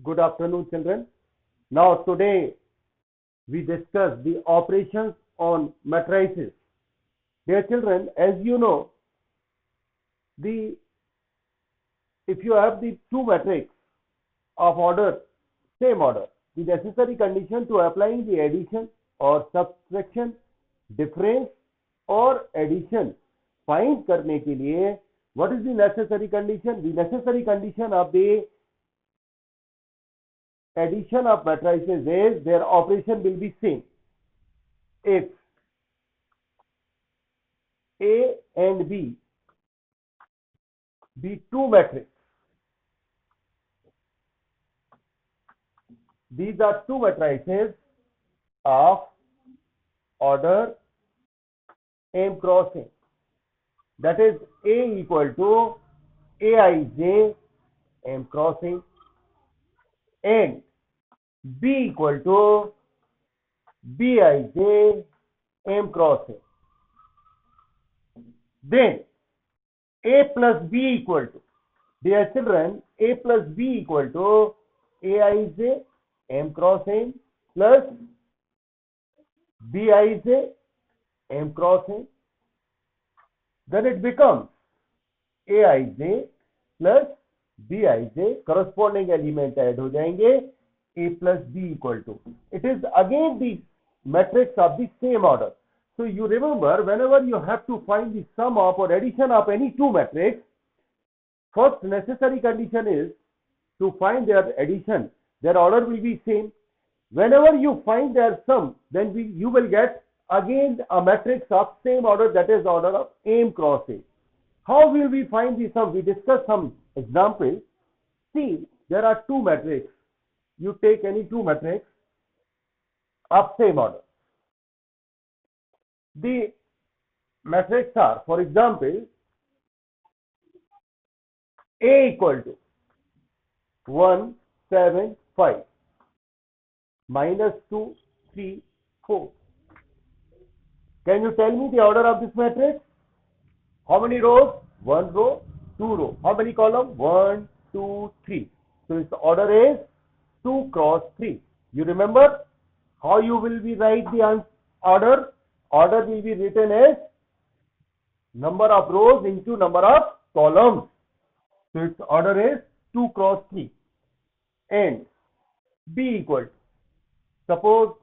Good afternoon, children. Now, today we discuss the operations on matrices. Dear children, as you know, the if you have the two matrices of order, same order, the necessary condition to applying the addition or subtraction, difference or addition find करने के लिए what is the necessary condition? The necessary condition of the addition of matrices is their operation will be same. If A and B be two matrices, these are two matrices of order M cross N. That is A equal to Aij M cross N and B equal to Bij M cross N. Then A plus B equal to, dear children, A plus B equal to Aij M cross N plus Bij M cross N. Then it becomes Aij plus Bij, corresponding element add हो जाएंगे, A plus B equal to. It is again the matrix of the same order. So you remember, whenever you have to find the sum of or addition of any two matrices, first necessary condition is to find their addition, their order will be same. Whenever you find their sum, then you will get again a matrix of same order, that is order of M cross A. How will we find the sum? We discuss some examples. See, there are two matrices. You take any two matrices of same order. The matrices are, for example, A equal to 1, 7, 5, minus 2, 3, 4. Can you tell me the order of this matrix? How many rows? One row, two rows. How many columns? 1, 2, 3. So its order is 2 cross 3. You remember how you will be write the order? Order will be written as number of rows into number of columns. So its order is 2 cross 3. And B equal to, suppose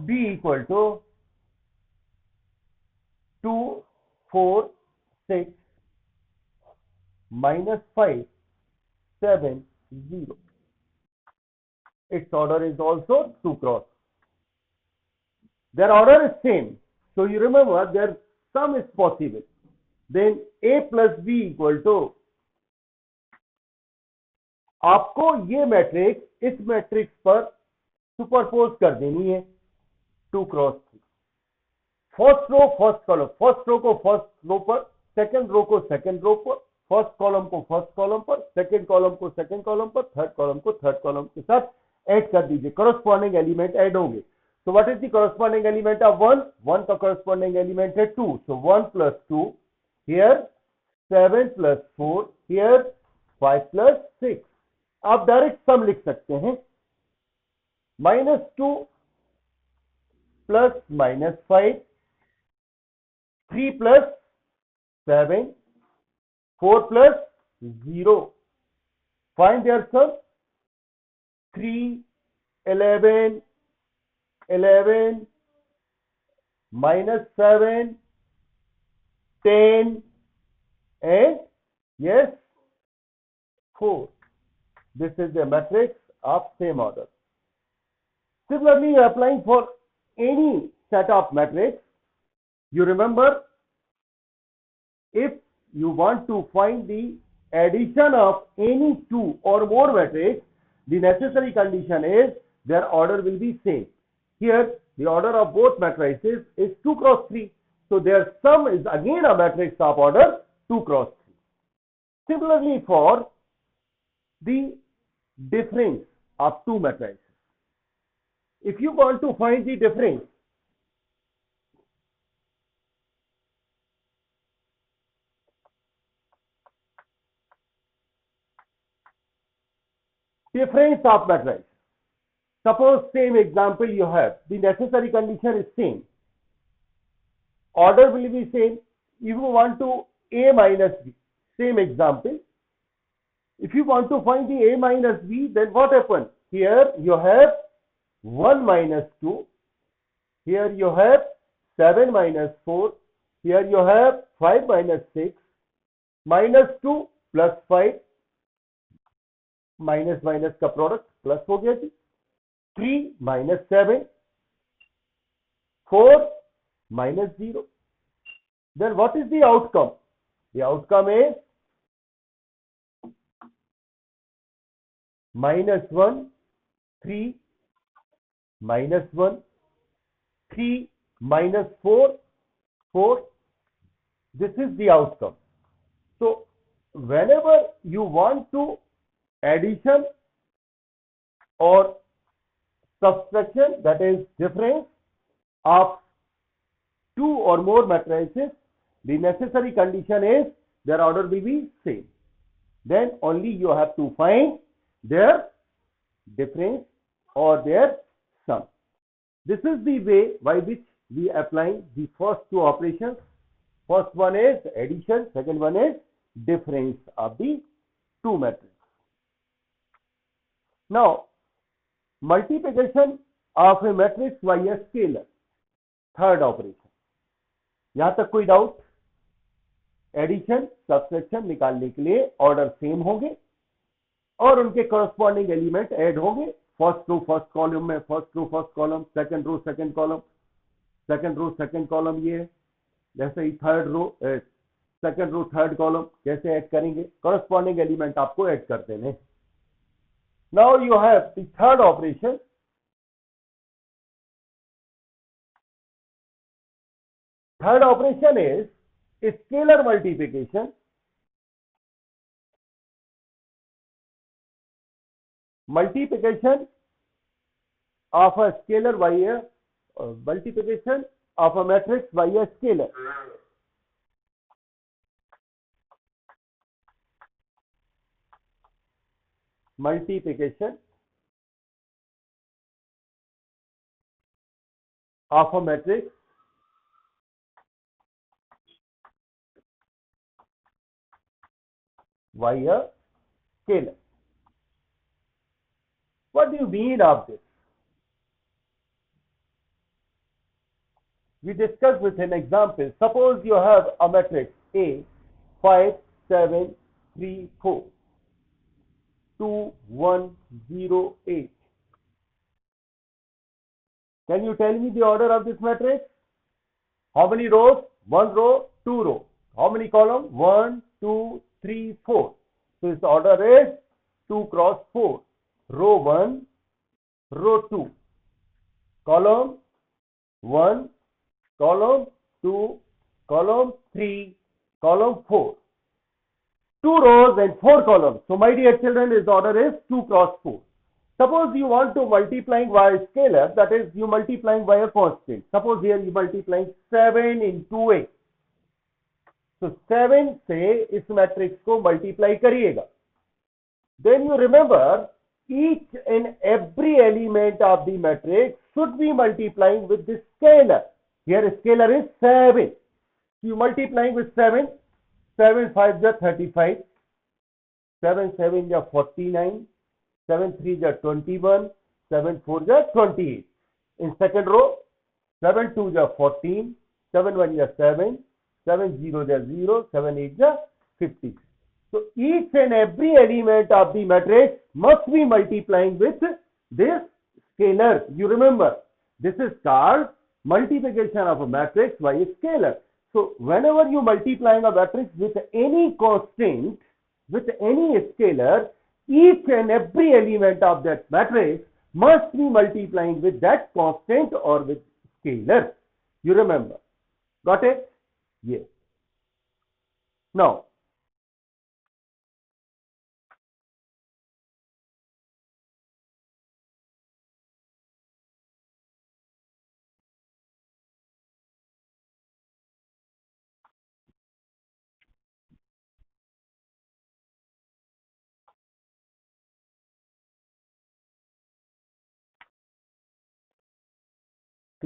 B equal to 2, 4, 6, minus 5, 7, 0. Its order is also 2 cross. Their order is same. So you remember their sum is possible. Then A plus B equal to, आपको ये matrix इस matrix पर superpose कर देनी है 2 cross 3. First row first column, first row को first रो पर, second row को सेकंड रो पर, फर्स्ट कॉलम को फर्स्ट कॉलम पर, सेकंड कॉलम को सेकंड कॉलम पर, थर्ड कॉलम को थर्ड कॉलम के साथ ऐड कर दीजिए. corresponding एलिमेंट ऐड होंगे. So what is the corresponding element of 1? 1 का corresponding element है 2. So 1 plus 2 here, 7 plus 4 here, 5 plus 6. आप डायरेक्ट सम लिख सकते हैं. minus 2 plus minus 5, 3 plus 7, 4 plus 0. Find their sum. 3, 11, 11, minus 7, 10, and yes, 4. This is the matrix of same order. Similarly, applying for any set of matrix, you remember, if you want to find the addition of any two or more matrix, the necessary condition is their order will be same. Here, the order of both matrices is 2 cross 3. So their sum is again a matrix of order 2 cross 3. Similarly, for the difference of two matrices, if you want to find the difference, difference of matrix. Suppose same example you have, the necessary condition is same, order will be same. If you want to A minus B, same example, if you want to find the A minus B, then what happens? Here you have 1 minus 2, here you have 7 minus 4, here you have 5 minus 6, minus 2 plus 5, minus minus का product plus हो गया जी, 3 minus 7, 4 minus 0. Then what is the outcome? The outcome is minus 1, 3, minus 1, 3, minus 4, 4. This is the outcome. So, whenever you want to addition or subtraction, that is difference of two or more matrices, the necessary condition is their order will be same. Then only you have to find their difference or their sum. This is the way by which we apply the first two operations. First one is addition, second one is difference of the two matrices. Now, multiplication of a matrix by a scalar, third operation. यहां तक कोई doubt? Addition subtraction निकालने के लिए order same होंगे और उनके corresponding element add होंगे. फर्स्ट रो फर्स्ट कॉलम में first row first column, second row second column, second row second column, ये है. जैसे ही third row second row third column कैसे ऐड करेंगे? करस्पॉन्डिंग एलिमेंट आपको ऐड कर देने. Now you have the third operation. Third operation is scalar multiplication. Multiplication of a scalar by a multiplication of a matrix by a scalar. Multiplication of a matrix by a scalar. What do you mean of this? We discussed with an example. Suppose you have a matrix A, 5, 7, 3, 4. 2, 1, 0, 8. Can you tell me the order of this matrix? How many rows? 1 row, 2 rows. How many columns? 1, 2, 3, 4. So its order is 2 cross 4. Row 1, row 2. Column 1, column 2, column 3, column 4. 2 rows and 4 columns. So my dear children, its order is 2 cross 4. Suppose you want to multiplying by a scalar, that is you multiplying by a constant. Suppose here you multiplying 7 into 8. So 7 से इस matrix को multiply करिएगा. Then you remember each and every element of the matrix should be multiplying with this scalar. Here scalar is 7. You multiplying with 7. 7 5 is 35. 7 7 is 49. 7 3 is 21. 7 4 is 28. In second row, 7 2 is 14. 7 1 is 7. 7 0 is 0. 7 8 is 50. So each and every element of the matrix must be multiplying with this scalar. You remember, this is called multiplication of a matrix by a scalar. So whenever you multiplying a matrix with any constant, with any scalar, each and every element of that matrix must be multiplying with that constant or with scalar. You remember? Got it? Yes. Now,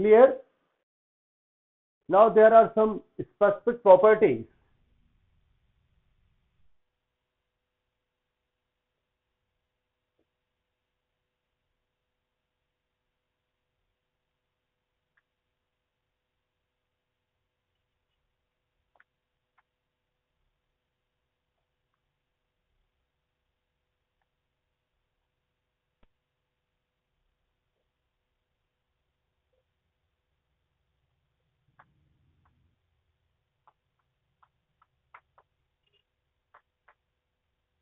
Clear? Now there are some specific properties.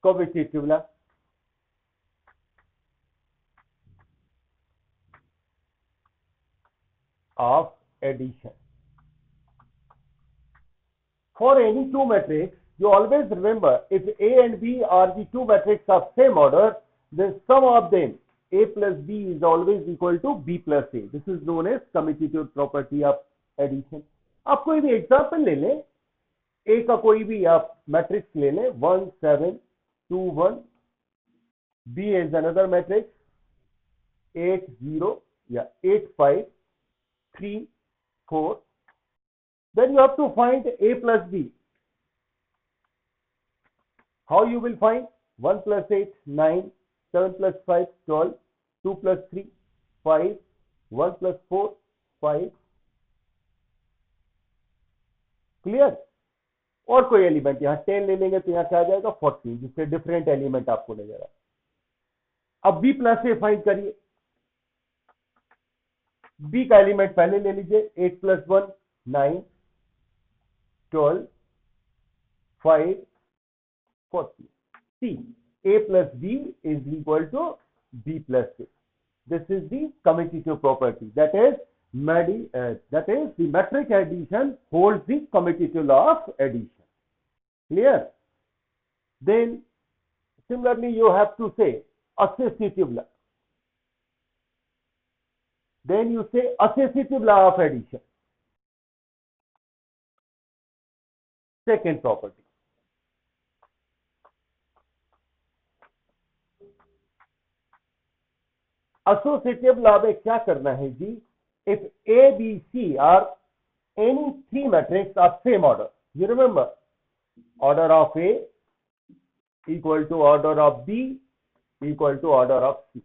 Commutative of addition. For any two matrix, you always remember if A and B are the two matrices of same order, then sum of them A plus B is always equal to B plus A. This is known as commutative property of addition. आप कोई भी example ले लें, A का कोई भी आप matrix ले लें, 1 7 2 1, B is another matrix 8 0 या 8 5 3 4. Then you have to find A plus B. How you will find? 1 plus 8 9, 7 plus 5 12, 2 plus 3 5, 1 plus 4 5. Clear? और कोई एलिमेंट यहां 10 ले लेंगे तो यहां क्या आ जाएगा 14, जिससे डिफरेंट एलिमेंट आपको नजर आए. अब B प्लस ए फाइंड करिए. B का एलिमेंट पहले ले लीजिए. 8 plus 1 9, 12 5 40. See, A plus B is equal to B plus A. This is the commutative property. That is the metric addition holds the commutative law of addition. Clear? Then similarly you have to say associative law. Then you say associative law of addition. Second property. Associative law में क्या करना है जी? If A, B, C are any three matrices of same order, you remember, order of A equal to order of B equal to order of C.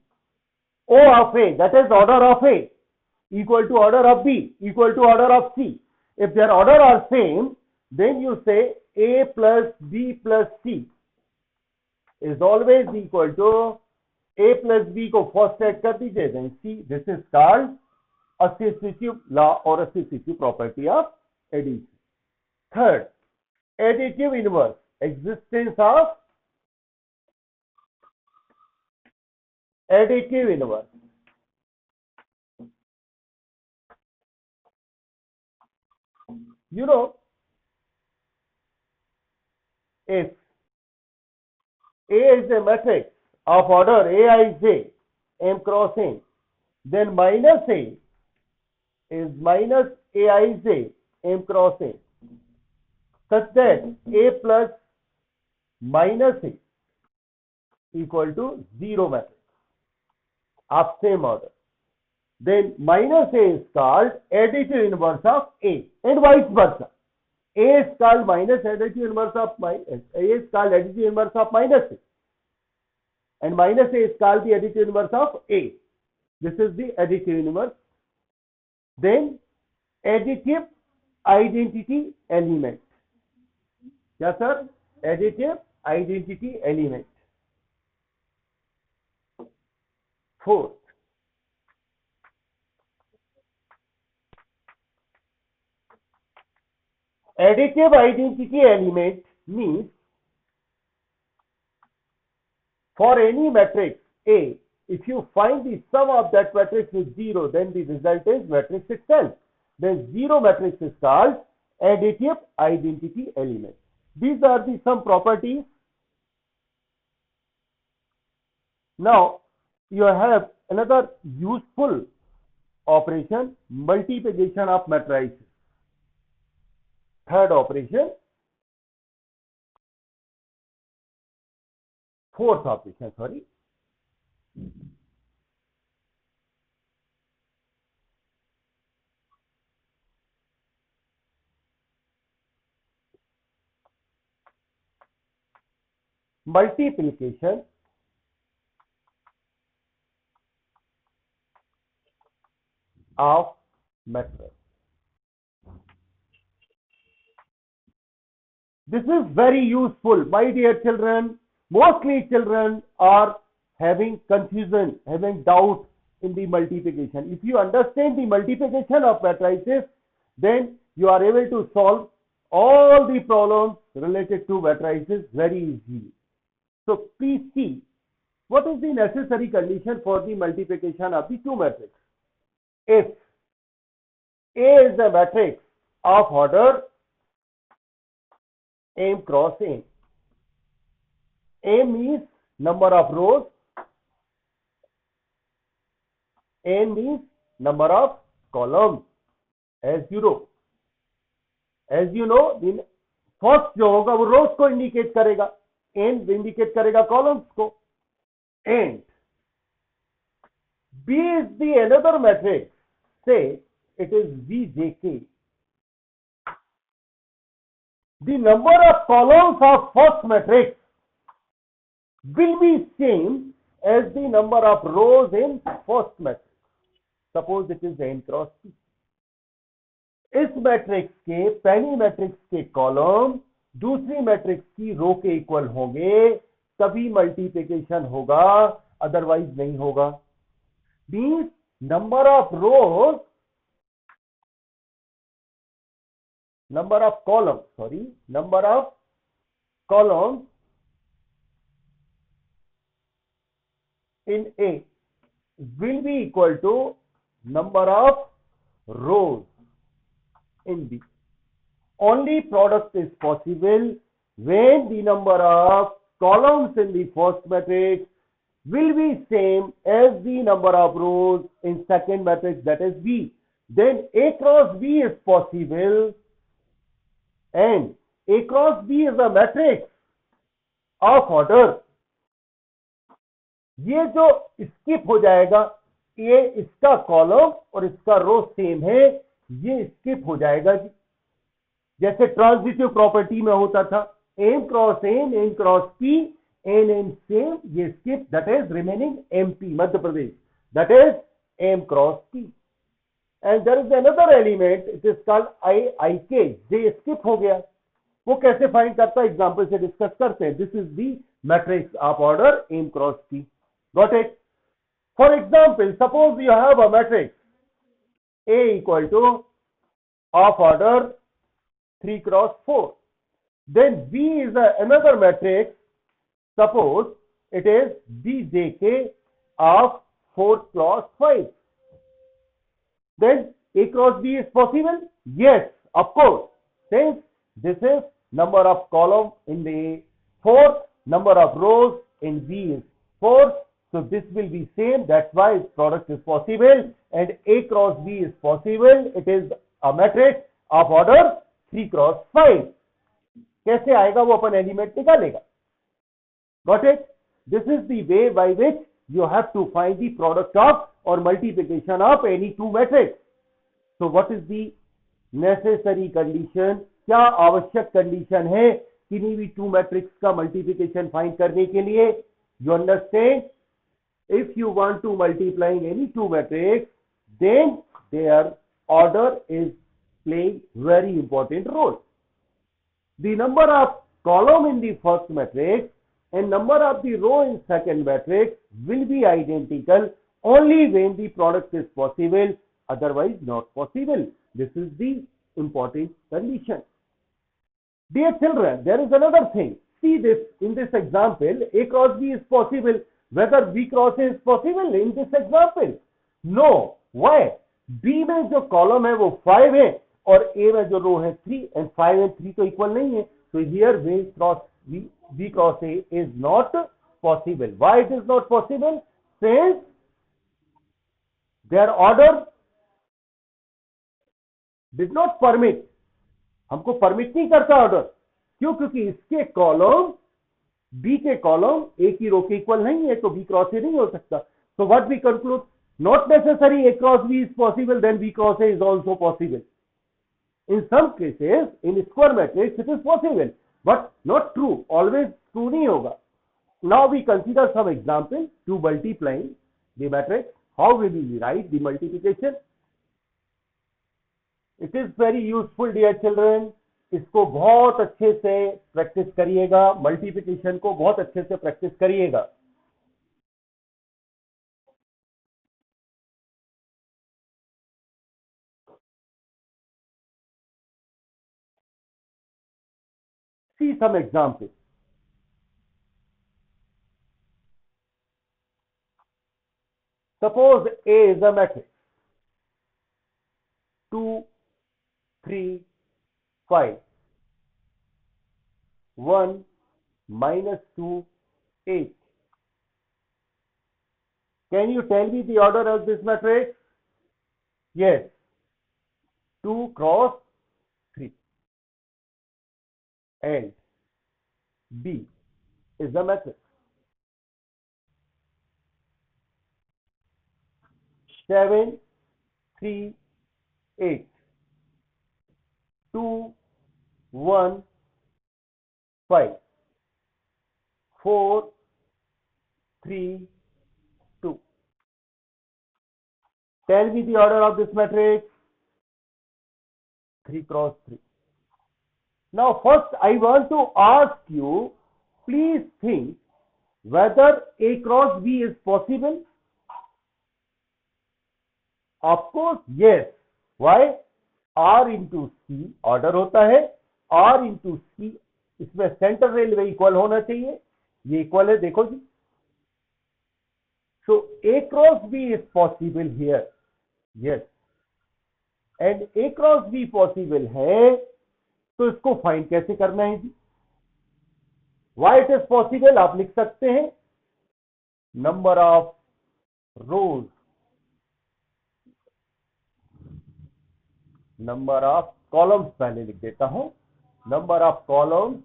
O of A, that is order of A, equal to order of B equal to order of C. If their order are same, then you say A plus B plus C is always equal to A plus B को first add कर दीजिए, then C. This is called associative law or associative property of addition. Third, additive inverse. Existence of additive inverse. You know, if A is a matrix of order Aij, M cross N, then minus A is minus Aij, M cross N, such that A plus minus A equal to 0 matrix of same order. Then minus A is called additive inverse of A, and vice versa. A is called minus additive inverse of A is called additive inverse of minus A, and minus A is called the additive inverse of A. This is the additive inverse. Then additive identity element. Yes, sir. Additive identity element. Fourth, additive identity element means for any matrix A, if you find the sum of that matrix is 0, then the result is matrix itself. Then 0 matrix is called additive identity element. These are the some properties. Now you have another useful operation, multiplication of matrices. Third operation, fourth operation, sorry. multiplication of matrix. This is very useful, my dear children. Mostly children are having confusion, having doubt in the multiplication. If you understand the multiplication of matrices, then you are able to solve all the problems related to matrices very easily. So please see, what is the necessary condition for the multiplication of the two matrices? If A is a matrix of order M cross N. M means number of rows, N means number of columns. As you know, the first जो होगा वो rows को indicate करेगा, N indicate करेगा columns को. And B is the another matrix. Say it is VJK. The number of columns of first matrix will be same as the number of rows in first matrix. Suppose it is N cross P. इस matrix के पहली matrix के column दूसरी matrix की रो के equal होंगे, तभी multiplication होगा, अदरवाइज नहीं होगा. Means number of rose, number of columns in A will be equal to number of rows in B. Only product is possible when the number of columns in the first matrix will be same as the number of rows in second matrix, that is B. Then A cross B is possible, and A cross B is a matrix of order. ये जो skip हो जाएगा, ये इसका column और इसका रो same है, ये स्किप हो जाएगा जी. जैसे ट्रांजिटिव प्रॉपर्टी में होता था, M cross N, N cross P, N N same, ये स्किप, that is remaining MP Madhya Pradesh, that is M cross P. And there is another element, it is called IK, J skip हो गया. वो कैसे find करता है, एग्जांपल से discuss करते हैं. This is the matrix of order M cross P. Got it? For example, suppose you have a matrix A equal to of order 3 cross 4. Then B is another matrix. Suppose it is BJK of 4 cross 5. Then A cross B is possible? Yes, of course. Since this is number of columns in the A, 4, number of rows in B is 4. So this will be same. That's why its product is possible. And A cross B is possible. It is a matrix of order 3 cross 5. कैसे आएगा वो अपन element निकालेगा. Got it? This is the way by which you have to find the product of or multiplication of any two matrix. So what is the necessary condition? क्या आवश्यक condition है किन्हीं भी two matrix का multiplication find करने के लिए? You understand? If you want to multiplying any two matrix, then their order is playing very important role. The number of column in the first matrix and number of the row in second matrix will be identical only when the product is possible, otherwise not possible. This is the important condition. Dear children, there is another thing. See this, in this example, A cross B is possible. Whether B cross A is possible in this example? No. Why? B में जो column है वो 5 है और A में जो रो है 3, and 5 and 3 तो इक्वल नहीं है. So here B cross A is not possible. Why it is not possible? Since their order did not permit. हमको परमिट नहीं करता ऑर्डर. क्यों? क्योंकि इसके कॉलम बी के कॉलम ए की रो के इक्वल नहीं है, तो बी क्रॉस ए नहीं हो सकता. So what we conclude, not necessary A cross B is possible, then B cross A is also possible. In some cases in square matrix it is possible, but not true. Always true नहीं होगा. Now we consider some example to multiplying the matrix. How will we write the multiplication? It is very useful dear children. इसको बहुत अच्छे से practice करिएगा, multiplication को बहुत अच्छे से प्रैक्टिस करिएगा. See some examples. Suppose A is a matrix 2, 3, 5, 1, -2, 8. Can you tell me the order of this matrix? Yes, 2 cross 3. And B is the matrix 7, 3, 8, 2, 1, 5, 4, 3, 2. Tell me the order of this matrix. 3 cross 3. Now first I want to ask you, please think whether A cross B is possible. Of course yes. Why? R into C order होता है, R into C, इसमें centre railway equal होना चाहिए, ये equal है देखो जी. So A cross B is possible here. Yes. And A cross B possible है, तो इसको फाइंड कैसे करना है जी? Why it is possible आप लिख सकते हैं number of rows, number of columns पहले लिख देता हूं. Number of columns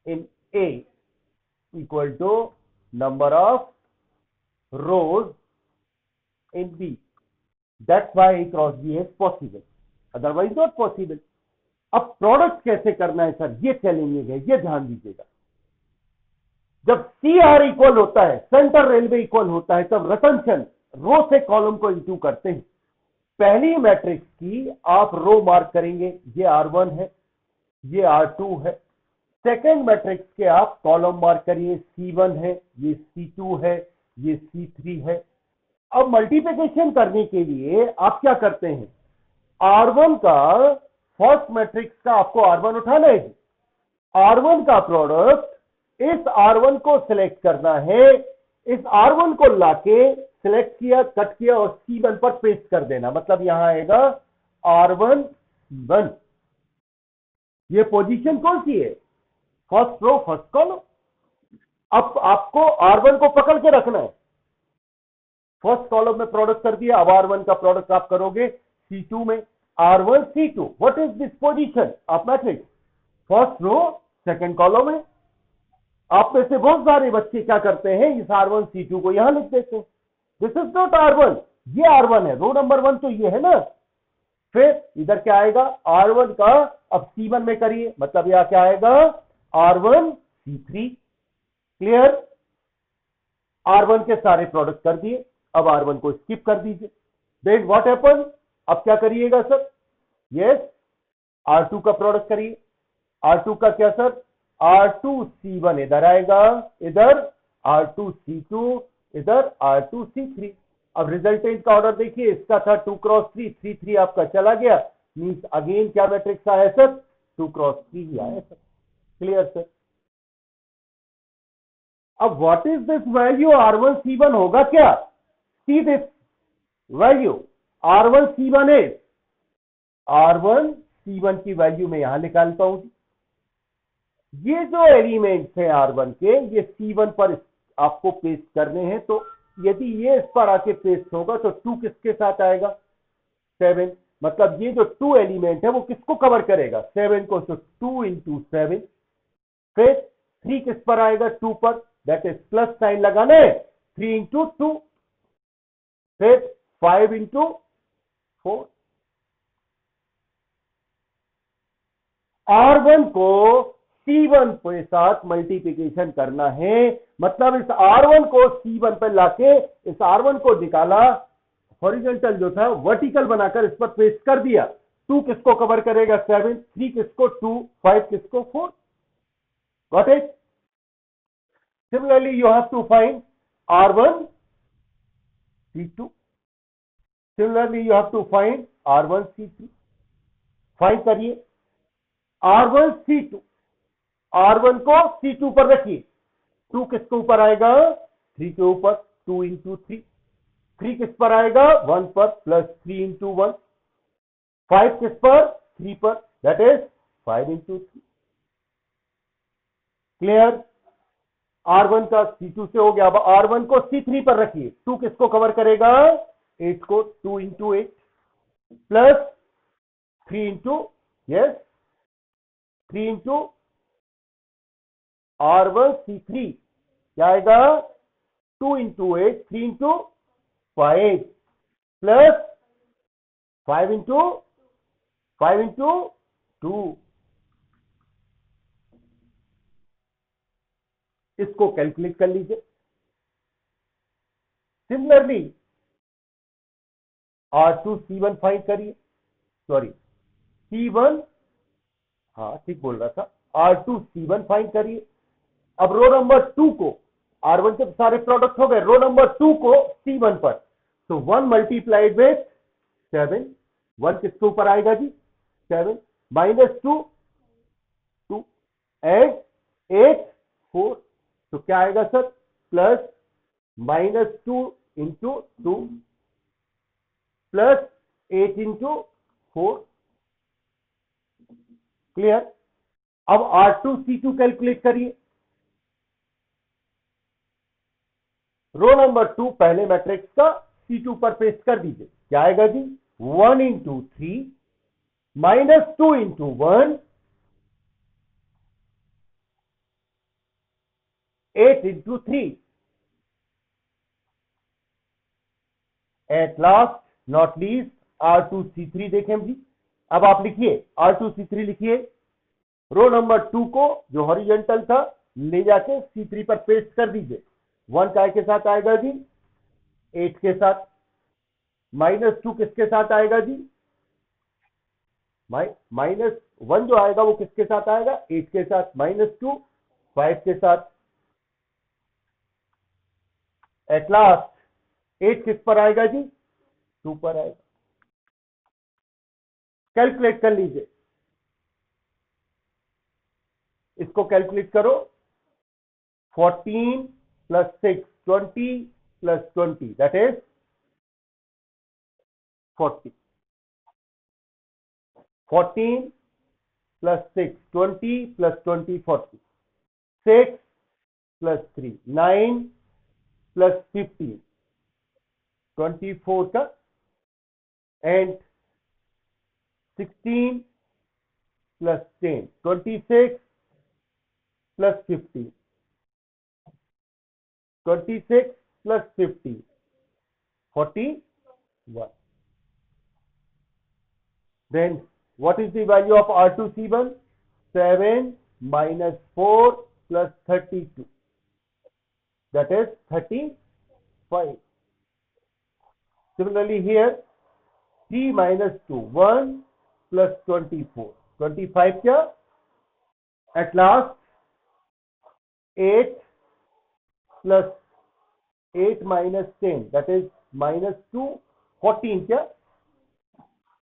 in A equal to number of rows in B. That's why A cross B is possible. Otherwise not possible. अब product कैसे करना है सर, ये चैलेंजिंग है, ये ध्यान दीजिएगा. जब CR इक्वल होता है, सेंटर रेलवे इक्वल होता है, तब रटनशन रो से कॉलम को इंटू करते हैं. पहली मैट्रिक्स की आप रो मार्क करेंगे, ये R1 है, ये R2 है. सेकेंड मैट्रिक्स के आप कॉलम मार्क करिए, C1 है, ये C2 है, ये C3 है. अब मल्टीप्लिकेशन करने के लिए आप क्या करते हैं, R1 का फर्स्ट मैट्रिक्स का आपको R1 उठाना है. R1 का प्रोडक्ट इस R1 को सिलेक्ट करना है, इस R1 को लाके सिलेक्ट किया, कट किया और C1 पर पेस्ट कर देना. मतलब यहां आएगा R1 C1. ये पोजीशन कौन सी है, फर्स्ट रो फर्स्ट कॉलम. अब आपको R1 को पकड़ के रखना है. फर्स्ट कॉलम में प्रोडक्ट कर दिया, अब R1 का प्रोडक्ट आप करोगे C2 में. R1 C2, what is this position of matrix? First row second column है. आप में से बहुत सारे बच्चे क्या करते हैं, इस R1 C2 को यहां लिख देते हैं. दिस इज नॉट R1, ये R1 है, रो नंबर 1 तो ये है ना. फिर इधर क्या आएगा, R1 का अब C1 में करिए, मतलब यहां क्या आएगा R1 C3. क्लियर? R1 के सारे प्रोडक्ट कर दिए, अब R1 को स्किप कर दीजिए. देन व्हाट हैपन, अब क्या करिएगा सर, यस R2 का प्रोडक्ट करिए. R2 का क्या सर, R2 C1 इधर आएगा, इधर R2 C2, इधर R2 C3. अब रिजल्टेंट का ऑर्डर देखिए, इसका था 2 क्रॉस 3, 3 3 आपका चला गया, मींस अगेन क्या मैट्रिक्स आया सर, 2 क्रॉस 3 ही आया सर. Clear sir? अब what is this value R1 C1 होगा क्या, see this value R1 C1 है. R1 C1 की वैल्यू में यहां निकालता हूं. ये जो एलिमेंट्स हैं R1 के, ये C1 पर आपको पेस्ट करने हैं. तो यदि ये इस पर आके पेस्ट होगा तो 2 किसके साथ आएगा, 7. मतलब ये जो 2 एलिमेंट है वो किसको कवर करेगा, 7 को. तो 2 into 7. फिर 3 किस पर आएगा, 2 पर, दैट इज प्लस साइन लगाना है, 3 into 2. फिर 5 into 4. R1 को C1 के साथ मल्टीप्लिकेशन करना है। मतलब इस R1 को C1 पर लाके इस R1 को निकाला, हॉरिजॉन्टल जो था वर्टिकल बनाकर इस पर पेस्ट कर दिया। 2 किसको कवर करेगा? 7, 3 किसको? 2, 5 किसको? 4। Got it? Similarly you have to find R1 C2। Similarly you have to find R1 C3। Find करिए R1 C2। R1 को C2 पर रखिए। 2 किसके ऊपर आएगा? 3 के ऊपर। 2 इंटू 3। 3 किस पर आएगा? 1 पर, प्लस 3 इंटू 1। 5 किस पर? 3 पर, that is 5 into 3। Clear? R1 का C2 से हो गया। अब R1 को C3 पर रखिए। 2 किसको कवर करेगा? 8 को। 2 into 8 plus 3 into, yes, 3 into R1 C3 क्या आएगा? 2 इंटू 8, 3 इंटू 5 प्लस 5 इंटू 2। इसको कैलकुलेट कर लीजिए। सिमिलरली R2 C1 फाइंड करिए। सॉरी, C1, हाँ ठीक बोल रहा था। R2 C1 फाइंड करिए। अब रो नंबर 2 को, R1 से सारे प्रोडक्ट हो गए, रो नंबर 2 को C1 पर, तो 1 मल्टीप्लाइड विथ 7। 1 किसके ऊपर आएगा जी? 7 माइनस 2, 2 एंड 8, 4। तो क्या आएगा sir? Plus -2 into 2 plus 8 into 4। Clear? अब R2 C2 कैलकुलेट करिए। रो नंबर 2 पहले मैट्रिक्स का C2 पर पेस्ट कर दीजिए। क्या आएगा जी? 1 into 3 minus 2 into 1, 8 into 3। At last not least R2 C3 देखें जी। अब आप लिखिए R2 C3 लिखिए। रो नंबर 2 को जो हॉरिजॉन्टल था ले जाके C3 पर पेस्ट कर दीजिए। 1 काय के साथ आएगा जी? 8 के साथ। -2 किसके साथ आएगा जी? -1 जो आएगा वो किसके साथ आएगा? 8 के साथ। -2 5 के साथ। एट लास्ट 8 किस पर आएगा जी? 2 पर आएगा। कैलकुलेट कर लीजिए। इसको कैलकुलेट करो। 14 plus 6 20 plus 20 that is 40। 14 plus 6 20 plus 20 40। 6 plus 3 9 plus 15 24 का and 16 plus 10 26 plus 15 26 plus 50 41. Then what is the value of R2C1? 7 minus 4 plus 32, that is 35. Similarly here 3 minus 2 1 plus 24 25 क्या? At last 8 plus 8 minus 10, that is minus 2 14 क्या?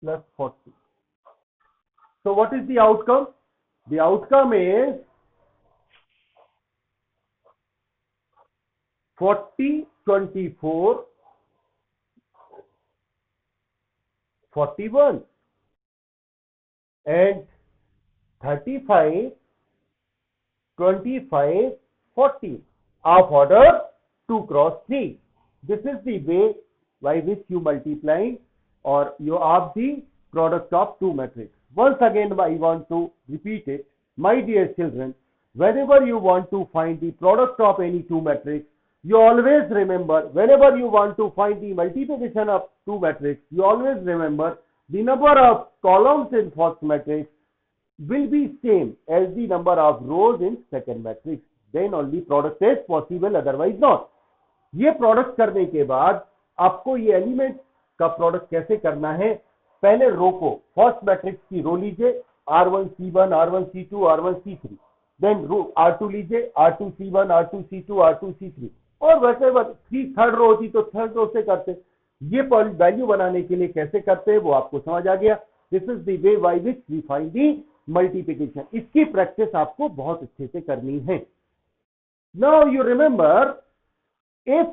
Plus 40. So what is the outcome? The outcome is 40 24 41 and 35 25 40 of order 2 cross 3. This is the way by which you multiply or you have the product of two matrices. Once again I want to repeat it. My dear children, whenever you want to find the product of any two matrices, you always remember, whenever you want to find the multiplication of two matrices, you always remember the number of columns in first matrix, will be same as the number of rows in second matrix, then only product is possible, otherwise not. ये product करने के बाद आपको ये element का product कैसे करना है, पहले रो को फर्स्ट मैट्रिक्स की रो लीजिए, R1C1 R1C2 R1C3, देन रो R2 लीजिए, R2C1 R2C2 R2C3, और वैसे थर्ड रो होती तो थर्ड रो से करते। ये वैल्यू बनाने के लिए कैसे करते हैं वो आपको समझ आ गया। This is the way by which we find the multiplication. इसकी प्रैक्टिस आपको बहुत अच्छे से करनी है। Now you remember, if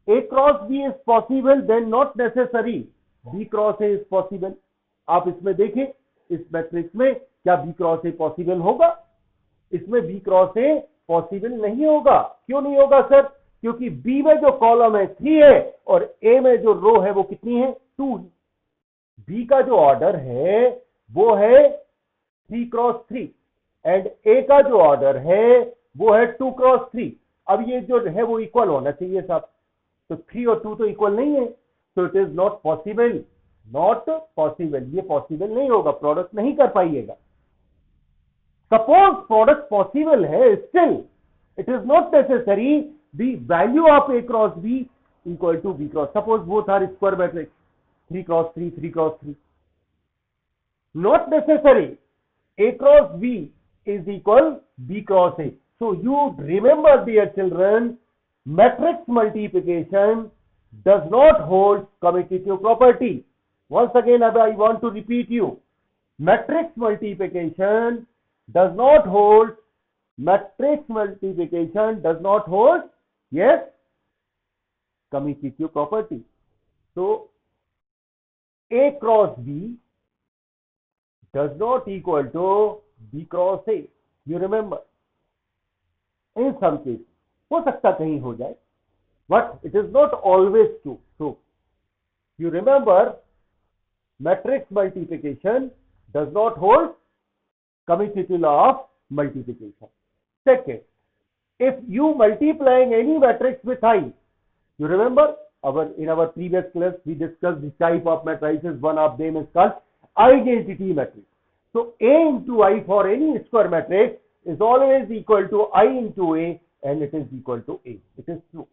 A cross B is possible, then not necessary B cross A is possible. आप इसमें देखें, इस मैट्रिक्स में क्या B cross A पॉसिबल होगा? इसमें B cross A पॉसिबल नहीं होगा। क्यों नहीं होगा सर? क्योंकि B में जो कॉलम है 3 है और A में जो रो है वो कितनी है? 2 है। B का जो ऑर्डर है वो है 3 क्रॉस 3 एंड A का जो ऑर्डर है वो है 2 क्रॉस 3। अब ये जो है वो इक्वल होना चाहिए साहब, तो 3 और 2 तो इक्वल नहीं है, तो it is not possible. Not possible, ये पॉसिबल नहीं होगा, प्रोडक्ट नहीं कर पाइएगा। सपोज प्रोडक्ट पॉसिबल है, still it is not necessary the value of A cross B equal to B cross. Suppose both are square matrix 3 cross 3 3 cross 3, not necessary A cross B is equal B cross A. So you remember, dear children, matrix multiplication does not hold commutative property. Once again, I want to repeat you. Matrix multiplication does not hold, yes, commutative property. So A cross B does not equal to B cross A. You remember, in some cases, हो सकता कहीं हो जाए, but it is not always true. So, you remember, matrix multiplication does not hold commutative law of multiplication. Second, if you multiplying any matrix with I, you remember, in our previous class we discussed the type of matrices. One of them is called identity matrix. So A into I for any square matrix is always equal to I into A, and it is equal to A. It is true.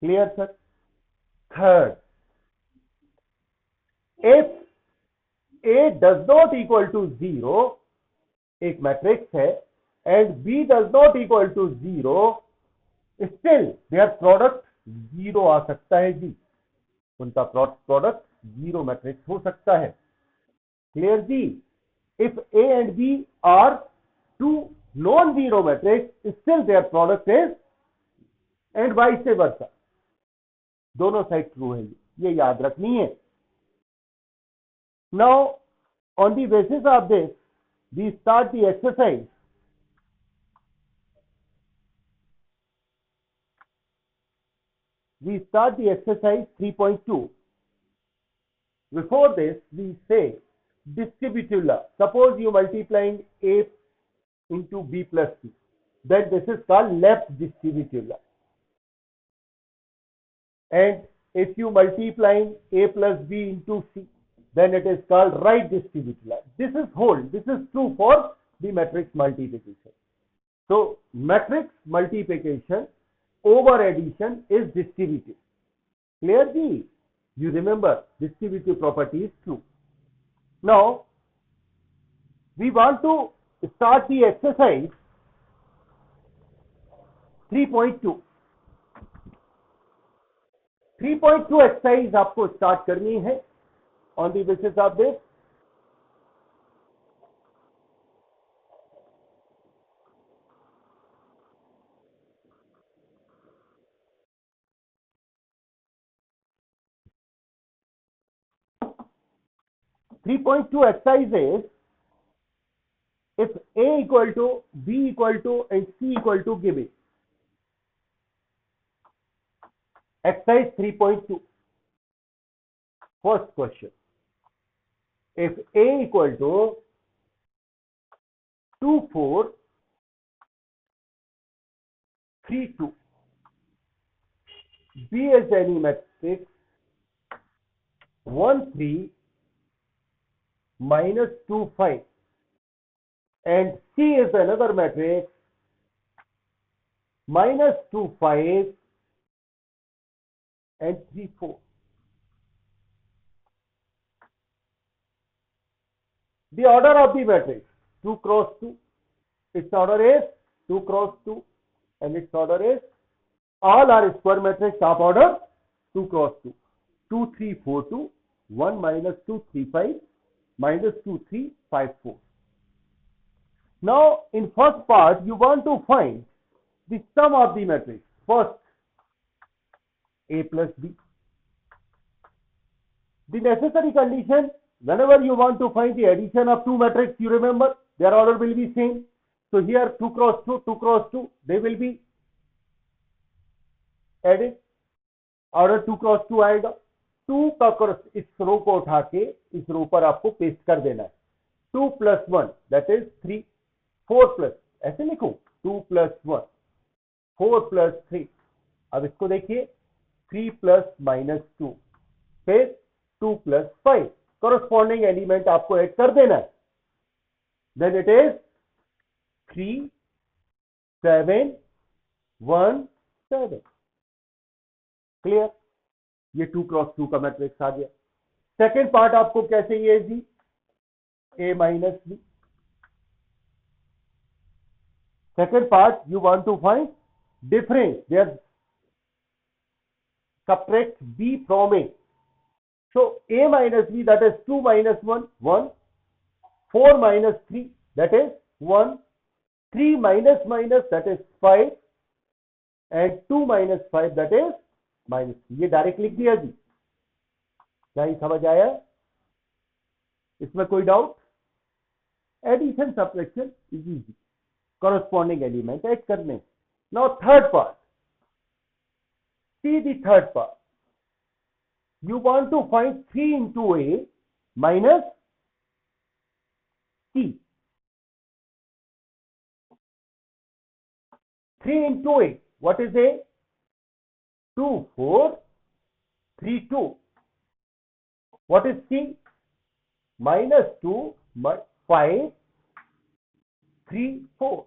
Clear, sir? Third, if A does not equal to 0, एक matrix है, and B does not equal to 0, still their product 0 आ सकता है जी, उनका product 0 matrix हो सकता है। Clear जी? If A and B are two non-zero matrix, still their product is, and vice versa. दोनों साइड ट्रू है, ये याद रखनी है। Now, on the basis of this, we start the exercise. We start the exercise 3.2. Before this, we say distributive law. Suppose you multiplying A into B plus C, then this is called left distributive law. And if you multiplying A plus B into C, then it is called right distributive law. This is true for the matrix multiplication. So matrix multiplication over addition is distributive. Clear ji? You remember, distributive property is true. Now we want to start the exercise 3.2. 3.2 exercise आपको start करनी है on the basis of this. Three point two exercises, if A equal to, B equal to, and C equal to, give it. Exercise 3.2. First question. If A equal to 2, 4, 3, 2, B is any matrix 1, 3, -2, 5, and C is another matrix -2 5 and 3 4. The order of the matrix 2 cross 2. Its order is 2 cross 2 and its order is all are square matrix of order 2 cross 2. 2 3 4 2 1 minus 2 3 5 minus 2 3 5 4. Now in first part you want to find the sum of the matrix. First A plus B. The necessary condition, whenever you want to find the addition of two matrices, you remember their order will be same. So here 2 cross 2, 2 cross 2, they will be added. Order 2 cross 2 आएगा. 2 का cross इस रो को उठा के इस रो पर आपको paste कर देना है. 2 प्लस 1 दैट इज 3. 4 प्लस, ऐसे लिखो 2 प्लस 1, 4 प्लस 3. अब इसको देखिए 3 प्लस -2, फिर 2 प्लस 5. कॉरस्पॉन्डिंग एलिमेंट आपको ऐड कर देना है. Then it is 3 7 1 7. क्लियर. ये 2 क्रॉस 2 का मैट्रिक्स आ गया. सेकेंड पार्ट आपको क्या चाहिए जी? A minus B. Second part you want to find difference, there subtract b from A. So A minus B, that is 2 minus 1 1, 4 minus 3 that is 1, 3 minus minus that is 5 and 2 minus 5 that is -3. ये direct लिख दिया जी. क्या ही समझ आया? इसमें कोई doubt? Addition subtraction is easy. Corresponding element add करने. Now third part. See the third part. You want to find 3 into A minus C. 3 into A. What is A? 2 4 3 2. What is C? -2 5 3 4.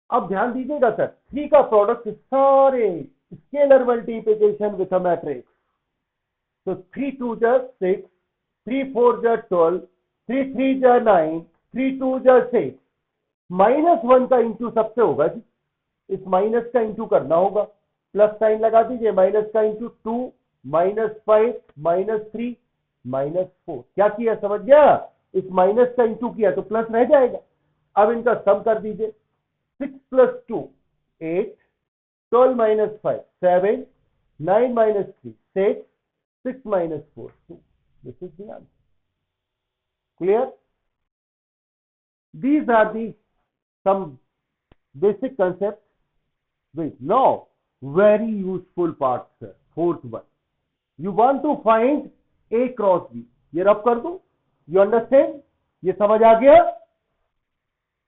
अब ध्यान दीजिएगा sir, 3 का product सारे scalar multiplication with a matrix. तो 3 2 जा 6, 3 4 जा 12, 3 3 जा 9, 3 2 जा 6. -1 का इंटू सबसे होगा जी. इस माइनस का इंटू करना होगा. प्लस साइन लगा दीजिए. माइनस का इंटू 2 -5 -3 -4. क्या किया समझ गया? इस माइनस का इंटू किया तो प्लस रह जाएगा. अब इनका सम कर दीजिए. 6 plus 2 8, 12 minus 5 7, 9 minus 3 6, 6 minus 4 2. This is the answer. Clear? These are the some basic concepts. Wait, now very useful part sir. Fourth one. You want to find A cross B. ये रब कर दो. You understand? ये समझ आ गया?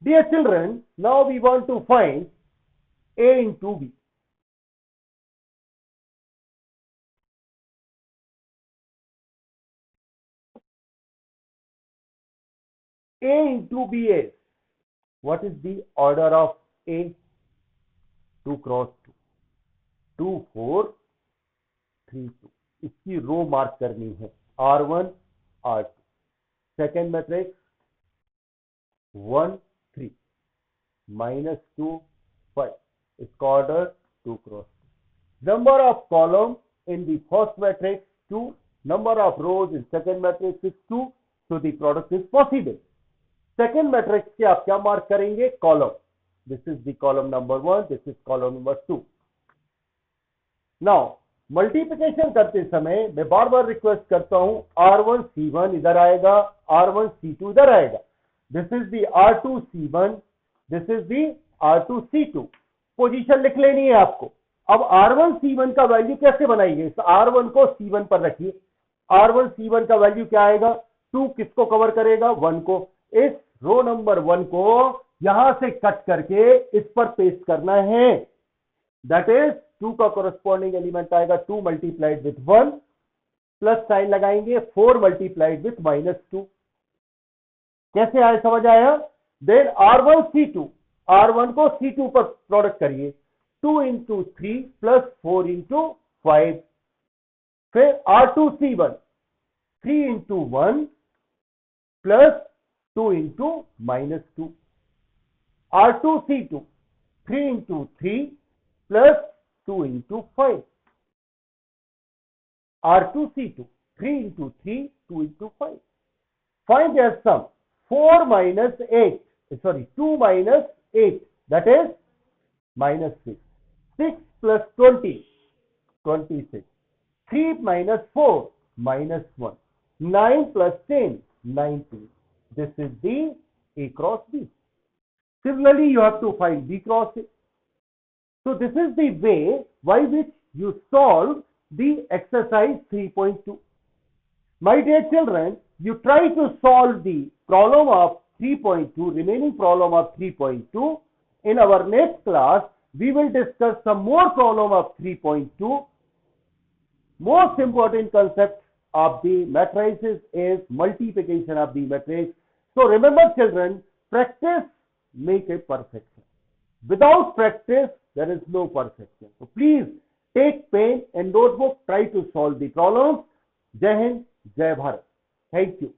Dear children, now we want to find A into B. A into B is, what is the order of A? 2 cross 2. 2 4 3 2. इसकी रो mark करनी है. R1 R2. Second matrix 1 3 -2 5. इसका order 2 cross 2. Number of column in the first matrix 2. Number of rows in second matrix is 2. So the product is possible. Second matrix के आप क्या mark करेंगे? Column. This is the column number 1. This is column number 2. Now multiplication करते समय मैं बार बार request करता हूं, R1 C1 इधर आएगा, R1 C2 इधर आएगा. This is the R2 C1, this is the R2 C2. Position लिख लेनी है आपको. अब R1 C1 का वैल्यू कैसे बनाएंगे? R1 को C1 पर रखिए. R1 C1 का वैल्यू क्या आएगा? 2 किसको कवर करेगा? 1 को. इस रो नंबर 1 को यहां से कट करके इस पर पेस्ट करना है. दैट इज 2 का कॉरस्पॉन्डिंग एलिमेंट आएगा 2 मल्टीप्लाइड विथ 1, प्लस साइन लगाएंगे 4 मल्टीप्लाइड विथ -2. कैसे आए, समझ आया? देन R1 C2, R1 को C2 पर प्रोडक्ट करिए, 2 into 3 plus 4 into 5, फिर R2 C1, 3 into 1 plus 2 into -2, R2 C2, 3 into 3 plus 2 into 5, R2 C2, 3 into 3, 2 into 5. Find their sum. 4 minus 8, sorry, 2 minus 8, that is minus 6. 6 plus 20, 26. 3 minus 4, minus 1. 9 plus 10, 19. This is the A cross B. Similarly, you have to find B cross A. So this is the way by which you solve the exercise 3.2. My dear children, you try to solve the problem of 3.2, remaining problem of 3.2. In our next class, we will discuss some more problem of 3.2. Most important concept of the matrices is multiplication of the matrix. So remember children, practice make a perfection. Without practice, there is no perfection. So please take pen and notebook, try to solve the problems. Jai Hind, Jai Bharat. Thank you.